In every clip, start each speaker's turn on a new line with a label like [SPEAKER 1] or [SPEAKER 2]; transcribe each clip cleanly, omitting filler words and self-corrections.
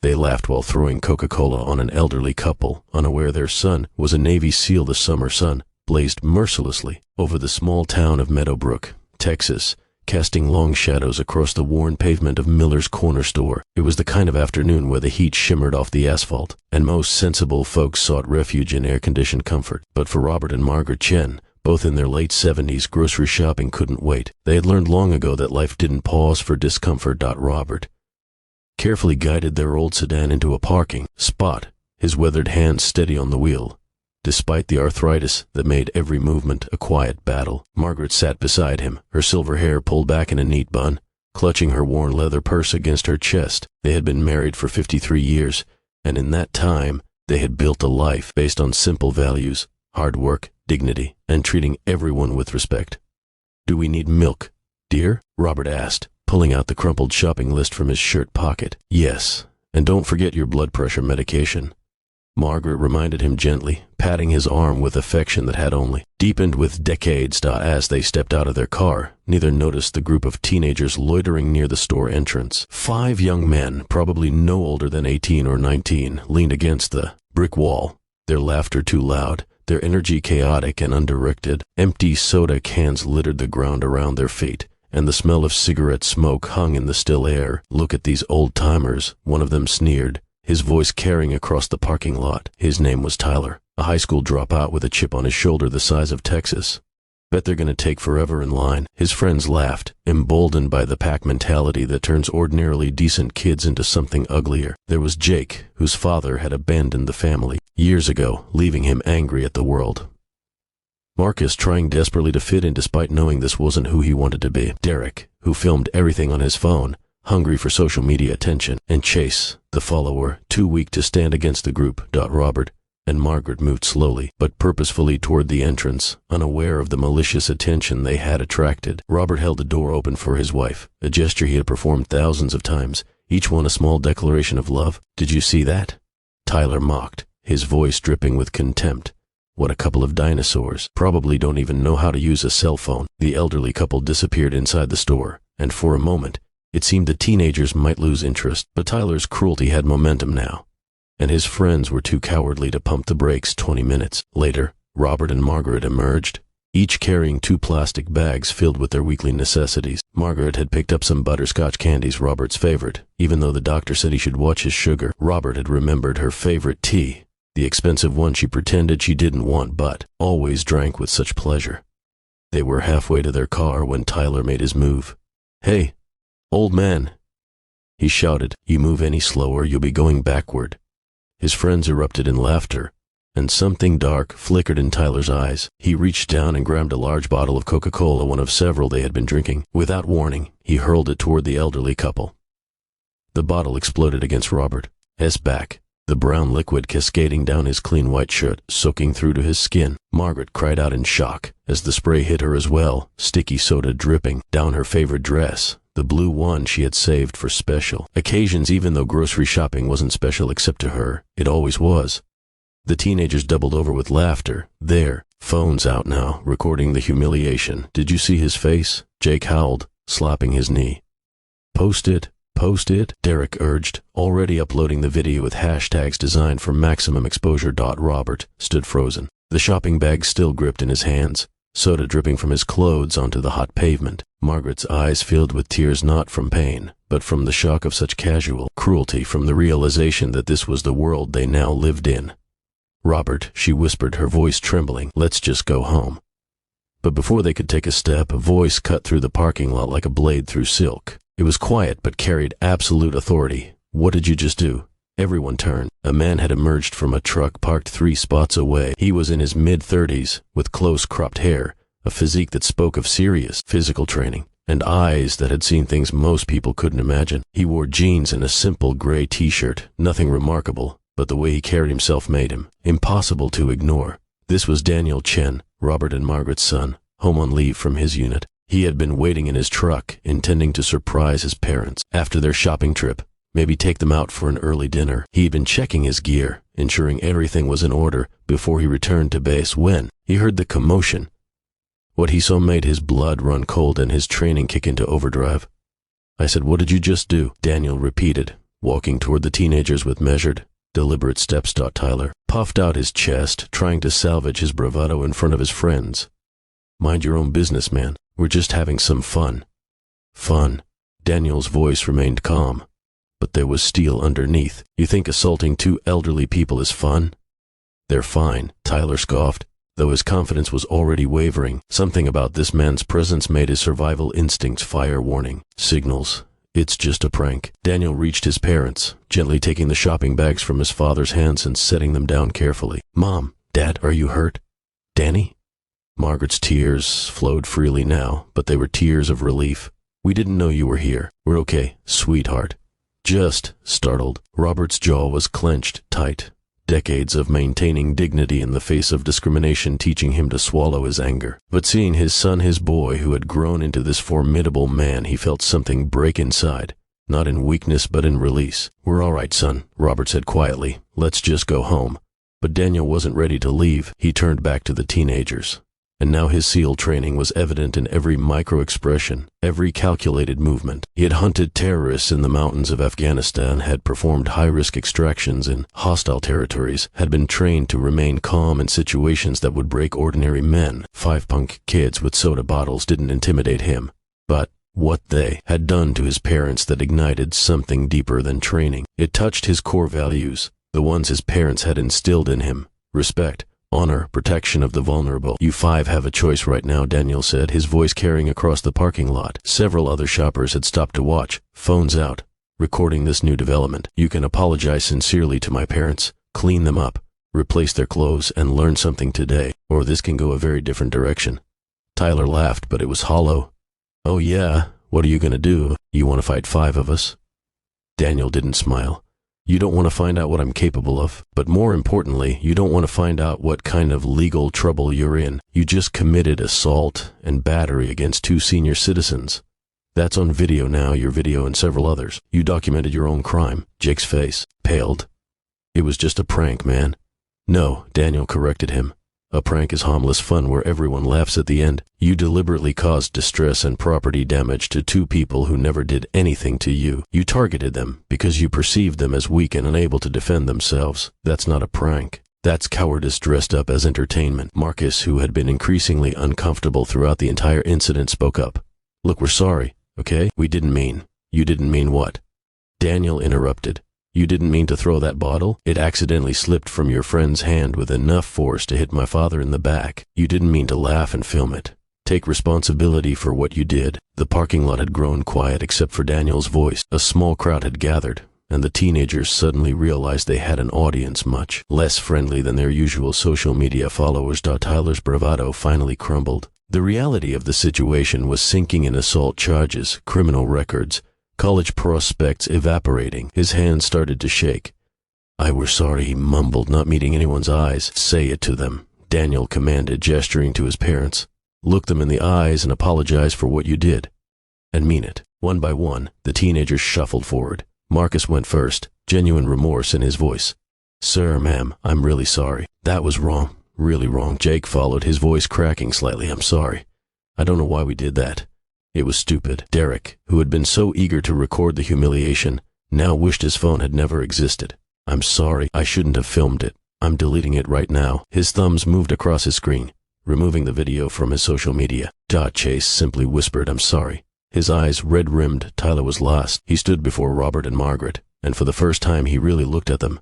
[SPEAKER 1] They laughed while throwing Coca-Cola on an elderly couple, unaware their son was a Navy SEAL. The summer sun blazed mercilessly over the small town of Meadowbrook, Texas, casting long shadows across the worn pavement of Miller's Corner Store. It was the kind of afternoon where the heat shimmered off the asphalt, and most sensible folks sought refuge in air-conditioned comfort. But for Robert and Margaret Chen, both in their late 70s, grocery shopping couldn't wait. They had learned long ago that life didn't pause for discomfort. Robert carefully guided their old sedan into a parking spot, his weathered hands steady on the wheel. Despite the arthritis that made every movement a quiet battle, Margaret sat beside him, her silver hair pulled back in a neat bun, clutching her worn leather purse against her chest. They had been married for 53 years, and in that time, they had built a life based on simple values: hard work, dignity, and treating everyone with respect. "Do we need milk, dear?" Robert asked, pulling out the crumpled shopping list from his shirt pocket. "Yes, and don't forget your blood pressure medication," Margaret reminded him gently, patting his arm with affection that had only deepened with decades. As they stepped out of their car, neither noticed the group of teenagers loitering near the store entrance. 5 young men, probably no older than 18 or 19, leaned against the brick wall, their laughter too loud, their energy chaotic and undirected. Empty soda cans littered the ground around their feet, and the smell of cigarette smoke hung in the still air. "Look at these old-timers," one of them sneered, his voice carrying across the parking lot. His name was Tyler, a high school dropout with a chip on his shoulder the size of Texas. "Bet they're gonna take forever in line." His friends laughed, emboldened by the pack mentality that turns ordinarily decent kids into something uglier. There was Jake, whose father had abandoned the family years ago, leaving him angry at the world. Marcus, trying desperately to fit in despite knowing this wasn't who he wanted to be. Derek, who filmed everything on his phone, hungry for social media attention. And Chase, the follower, too weak to stand against the group. Robert and Margaret moved slowly, but purposefully toward the entrance, unaware of the malicious attention they had attracted. Robert held the door open for his wife, a gesture he had performed thousands of times, each one a small declaration of love. "Did you see that?" Tyler mocked, his voice dripping with contempt. "What a couple of dinosaurs. Probably don't even know how to use a cell phone." The elderly couple disappeared inside the store, and for a moment, it seemed the teenagers might lose interest. But Tyler's cruelty had momentum now, and his friends were too cowardly to pump the brakes. 20 minutes later, Robert and Margaret emerged, each carrying 2 plastic bags filled with their weekly necessities. Margaret had picked up some butterscotch candies, Robert's favorite. Even though the doctor said he should watch his sugar, Robert had remembered her favorite tea, the expensive one she pretended she didn't want but always drank with such pleasure. They were halfway to their car when Tyler made his move. "Hey, old man," he shouted, "you move any slower, you'll be going backward." His friends erupted in laughter, and something dark flickered in Tyler's eyes. He reached down and grabbed a large bottle of Coca-Cola, one of several they had been drinking. Without warning, he hurled it toward the elderly couple. The bottle exploded against Robert's back, the brown liquid cascading down his clean white shirt, soaking through to his skin. Margaret cried out in shock as the spray hit her as well, sticky soda dripping down her favorite dress, the blue one she had saved for special occasions. Even though grocery shopping wasn't special except to her, it always was. The teenagers doubled over with laughter, their phones out now, recording the humiliation. "Did you see his face?" Jake howled, slapping his knee. Post it, Derek urged, already uploading the video with hashtags designed for maximum exposure. Robert stood frozen, the shopping bag still gripped in his hands, soda dripping from his clothes onto the hot pavement. Margaret's eyes filled with tears, not from pain, but from the shock of such casual cruelty, from the realization that this was the world they now lived in. "Robert," she whispered, her voice trembling, "let's just go home." But before they could take a step, a voice cut through the parking lot like a blade through silk. It was quiet but carried absolute authority. "What did you just do?" Everyone turned. A man had emerged from a truck parked 3 spots away. He was in his mid-30s, with close cropped hair, a physique that spoke of serious physical training, and eyes that had seen things most people couldn't imagine. He wore jeans and a simple gray t-shirt, nothing remarkable, but the way he carried himself made him impossible to ignore. This was Daniel Chen, Robert and Margaret's son, home on leave from his unit. He had been waiting in his truck, intending to surprise his parents after their shopping trip, maybe take them out for an early dinner. He had been checking his gear, ensuring everything was in order before he returned to base when he heard the commotion. What he saw made his blood run cold and his training kick into overdrive. "I said, what did you just do?" Daniel repeated, walking toward the teenagers with measured, deliberate steps. Tyler puffed out his chest, trying to salvage his bravado in front of his friends. Mind your own business, man. We're just having some fun. Fun. Daniel's voice remained calm, but there was steel underneath. You think assaulting two elderly people is fun? They're fine, Tyler scoffed, though his confidence was already wavering. Something about this man's presence made his survival instincts fire warning signals. It's just a prank. Daniel reached his parents, gently taking the shopping bags from his father's hands and setting them down carefully. Mom, Dad, are you hurt? Danny? Margaret's tears flowed freely now, but they were tears of relief. We didn't know you were here. We're okay, sweetheart. Just startled. Robert's jaw was clenched tight. Decades of maintaining dignity in the face of discrimination teaching him to swallow his anger. But seeing his son, his boy, who had grown into this formidable man, he felt something break inside. Not in weakness, but in release. We're all right, son, Robert said quietly. Let's just go home. But Daniel wasn't ready to leave. He turned back to the teenagers. And now his SEAL training was evident in every micro-expression, every calculated movement. He had hunted terrorists in the mountains of Afghanistan, had performed high-risk extractions in hostile territories, had been trained to remain calm in situations that would break ordinary men. 5 punk kids with soda bottles didn't intimidate him. But what they had done to his parents that ignited something deeper than training. It touched his core values, the ones his parents had instilled in him. Respect, honor, protection of the vulnerable. You 5 have a choice right now, Daniel said, his voice carrying across the parking lot. Several other shoppers had stopped to watch, phones out, recording this new development. You can apologize sincerely to my parents, clean them up, replace their clothes, and learn something today, or this can go a very different direction. Tyler laughed, but it was hollow. Oh yeah, what are you gonna do? You want to fight 5 of us? Daniel didn't smile. You don't want to find out what I'm capable of, but more importantly, you don't want to find out what kind of legal trouble you're in. You just committed assault and battery against 2 senior citizens. That's on video now, your video and several others. You documented your own crime. Jake's face paled. It was just a prank, man. No, Daniel corrected him. A prank is harmless fun where everyone laughs at the end. You deliberately caused distress and property damage to 2 people who never did anything to you. You targeted them because you perceived them as weak and unable to defend themselves. That's not a prank. That's cowardice dressed up as entertainment. Marcus, who had been increasingly uncomfortable throughout the entire incident, spoke up. Look, we're sorry, okay? We didn't mean. You didn't mean what? Daniel interrupted. You didn't mean to throw that bottle? It accidentally slipped from your friend's hand with enough force to hit my father in the back. You didn't mean to laugh and film it. Take responsibility for what you did. The parking lot had grown quiet except for Daniel's voice. A small crowd had gathered, and the teenagers suddenly realized they had an audience much less friendly than their usual social media followers. Tyler's bravado finally crumbled. The reality of the situation was sinking in assault charges, criminal records, college prospects evaporating. His hands started to shake. We're sorry, he mumbled, not meeting anyone's eyes. Say it to them, Daniel commanded, gesturing to his parents. Look them in the eyes and apologize for what you did. And mean it. One by one, the teenagers shuffled forward. Marcus went first, genuine remorse in his voice. Sir, ma'am, I'm really sorry. That was wrong, really wrong. Jake followed, his voice cracking slightly. I'm sorry. I don't know why we did that. It was stupid. Derek, who had been so eager to record the humiliation, now wished his phone had never existed. I'm sorry, I shouldn't have filmed it. I'm deleting it right now. His thumbs moved across his screen, removing the video from his social media. Chase simply whispered, I'm sorry. His eyes red-rimmed. Tyler was lost. He stood before Robert and Margaret, and for the first time he really looked at them.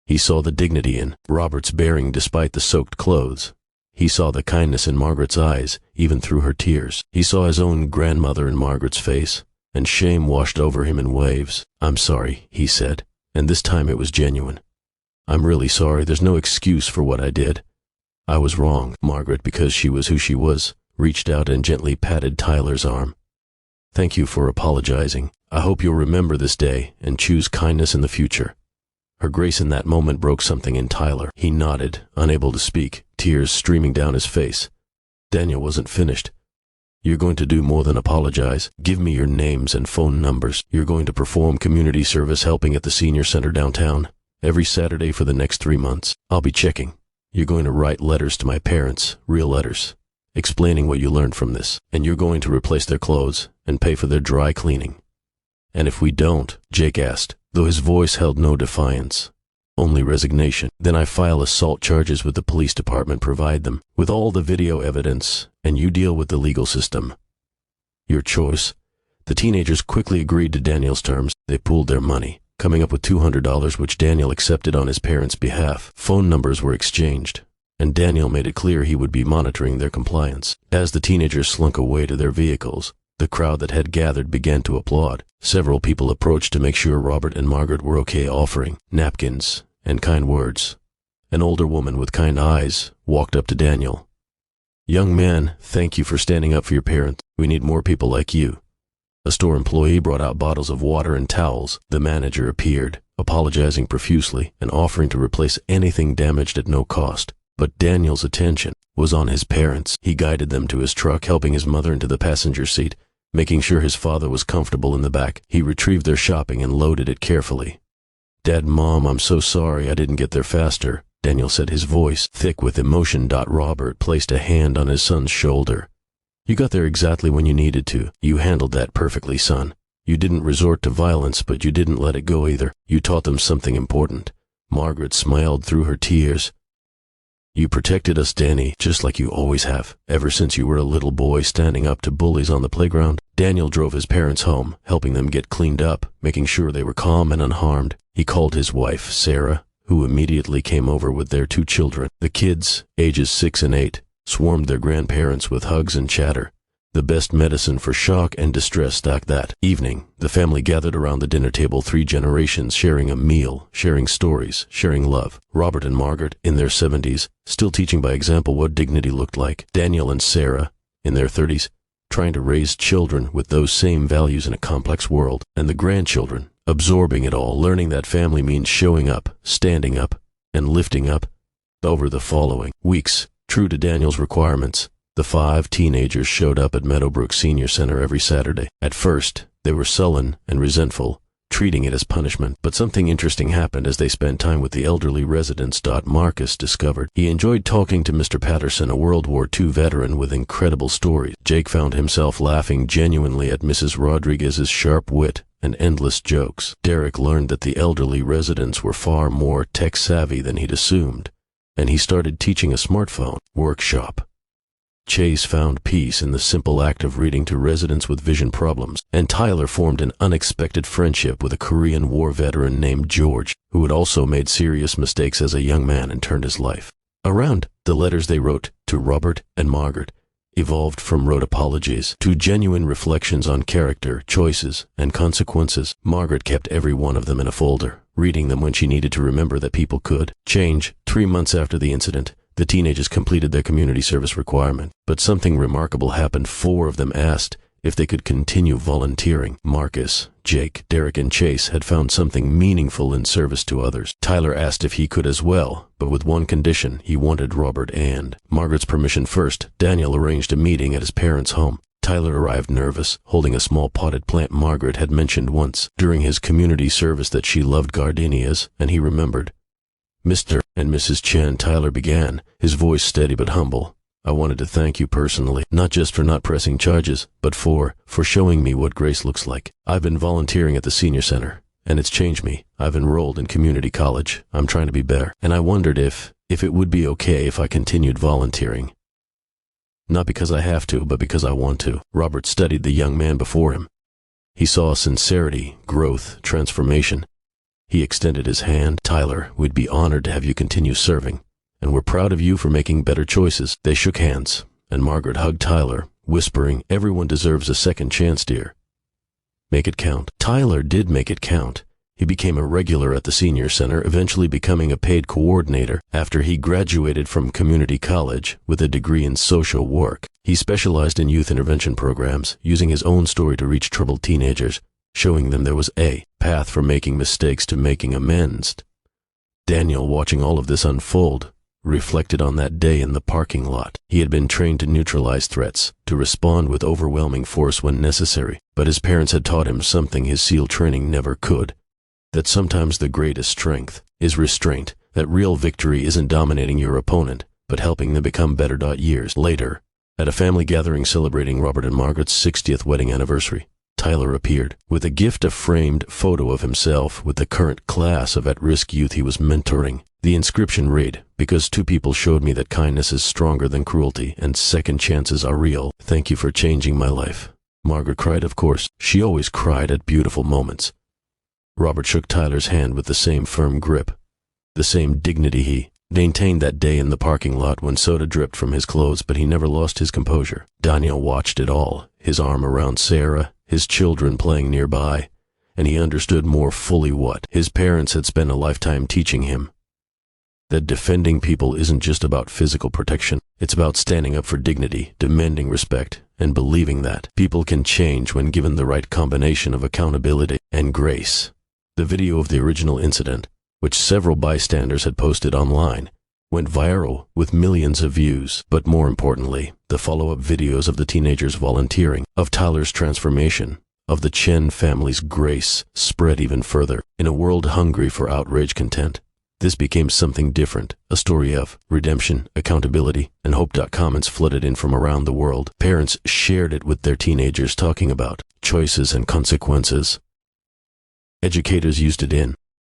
[SPEAKER 1] He saw the dignity in Robert's bearing despite the soaked clothes. He saw the kindness in Margaret's eyes, even through her tears. He saw his own grandmother in Margaret's face, and shame washed over him in waves. I'm sorry, he said, and this time it was genuine. I'm really sorry. There's no excuse for what I did. I was wrong. Margaret, because she was who she was, reached out and gently patted Tyler's arm. Thank you for apologizing. I hope you'll remember this day and choose kindness in the future. Her grace in that moment broke something in Tyler. He nodded, unable to speak, tears streaming down his face. Daniel wasn't finished. You're going to do more than apologize. Give me your names and phone numbers. You're going to perform community service helping at the senior center downtown every Saturday for the next 3 months. I'll be checking. You're going to write letters to my parents, real letters, explaining what you learned from this. And you're going to replace their clothes and pay for their dry cleaning. And if we don't, Jake asked, though his voice held no defiance, only resignation. Then I file assault charges with the police department, provide them with all the video evidence, and you deal with the legal system. Your choice. The teenagers quickly agreed to Daniel's terms. They pooled their money, coming up with $200, which Daniel accepted on his parents' behalf. Phone numbers were exchanged, and Daniel made it clear he would be monitoring their compliance. As the teenagers slunk away to their vehicles, the crowd that had gathered began to applaud. Several people approached to make sure Robert and Margaret were okay, offering napkins and kind words. An older woman with kind eyes walked up to Daniel. "Young man, thank you for standing up for your parents. We need more people like you." A store employee brought out bottles of water and towels. The manager appeared, apologizing profusely and offering to replace anything damaged at no cost. But Daniel's attention was on his parents. He guided them to his truck, helping his mother into the passenger seat, making sure his father was comfortable in the back. He retrieved their shopping and loaded it carefully. "Dad, Mom, I'm so sorry I didn't get there faster," Daniel said, his voice thick with emotion. Robert placed a hand on his son's shoulder. "You got there exactly when you needed to. You handled that perfectly, son. You didn't resort to violence, but you didn't let it go either. You taught them something important." Margaret smiled through her tears. "You protected us, Danny, just like you always have, ever since you were a little boy standing up to bullies on the playground." Daniel drove his parents home, helping them get cleaned up, making sure they were calm and unharmed. He called his wife, Sarah, who immediately came over with their 2 children. The kids, ages 6 and 8, swarmed their grandparents with hugs and chatter, the best medicine for shock and distress. That evening, the family gathered around the dinner table, 3 generations sharing a meal, sharing stories, sharing love. Robert and Margaret, in their 70s, still teaching by example what dignity looked like. Daniel and Sarah, in their 30s, trying to raise children with those same values in a complex world. And the grandchildren, absorbing it all, learning that family means showing up, standing up, and lifting up. Over the following weeks, true to Daniel's requirements, the 5 teenagers showed up at Meadowbrook Senior Center every Saturday. At first, they were sullen and resentful, treating it as punishment. But something interesting happened as they spent time with the elderly residents. Marcus discovered he enjoyed talking to Mr. Patterson, a World War II veteran with incredible stories. Jake found himself laughing genuinely at Mrs. Rodriguez's sharp wit and endless jokes. Derek learned that the elderly residents were far more tech-savvy than he'd assumed, and he started teaching a smartphone workshop. Chase found peace in the simple act of reading to residents with vision problems, and Tyler formed an unexpected friendship with a Korean War veteran named George, who had also made serious mistakes as a young man and turned his life around. The letters they wrote to Robert and Margaret evolved from rote apologies to genuine reflections on character, choices, and consequences. Margaret kept every one of them in a folder, reading them when she needed to remember that people could change. 3 months after the incident, the teenagers completed their community service requirement, but something remarkable happened. 4 of them asked if they could continue volunteering. Marcus, Jake, Derek, and Chase had found something meaningful in service to others. Tyler asked if he could as well, but with one condition: he wanted Robert and Margaret's permission first. Daniel arranged a meeting at his parents' home. Tyler arrived nervous, holding a small potted plant Margaret had mentioned once during his community service that she loved gardenias, and he remembered. "Mr. and Mrs. Chen," Tyler began, his voice steady but humble, "I wanted to thank you personally, not just for not pressing charges, but for showing me what grace looks like. I've been volunteering at the senior center, and it's changed me. I've enrolled in community college. I'm trying to be better, and I wondered if it would be okay if I continued volunteering. Not because I have to, but because I want to." Robert studied the young man before him. He saw sincerity, growth, transformation. He extended his hand. "Tyler, we'd be honored to have you continue serving, and we're proud of you for making better choices." They shook hands, and Margaret hugged Tyler, whispering, "Everyone deserves a second chance, dear. Make it count." Tyler did make it count. He became a regular at the senior center, eventually becoming a paid coordinator after he graduated from community college with a degree in social work. He specialized in youth intervention programs, using his own story to reach troubled teenagers, showing them there was a path from making mistakes to making amends. Daniel, watching all of this unfold, reflected on that day in the parking lot. He had been trained to neutralize threats, to respond with overwhelming force when necessary, but his parents had taught him something his SEAL training never could: that sometimes the greatest strength is restraint, that real victory isn't dominating your opponent, but helping them become better. Years later, at a family gathering celebrating Robert and Margaret's 60th wedding anniversary, Tyler appeared with a gift, a framed photo of himself with the current class of at-risk youth he was mentoring. The inscription read, "Because two people showed me that kindness is stronger than cruelty and second chances are real. Thank you for changing my life." Margaret cried, of course. She always cried at beautiful moments. Robert shook Tyler's hand with the same firm grip, the same dignity he maintained that day in the parking lot when soda dripped from his clothes, but he never lost his composure. Daniel watched it all, his arm around Sarah, his children playing nearby, and he understood more fully what his parents had spent a lifetime teaching him. That defending people isn't just about physical protection. It's about standing up for dignity, demanding respect, and believing that people can change when given the right combination of accountability and grace. The video of the original incident, which several bystanders had posted online, went viral with millions of views. But more importantly, the follow-up videos of the teenagers volunteering, of Tyler's transformation, of the Chen family's grace spread even further. In a world hungry for outrage content, this became something different, a story of redemption, accountability, and hope. Comments flooded in from around the world. Parents shared it with their teenagers, talking about choices and consequences. Educators used it in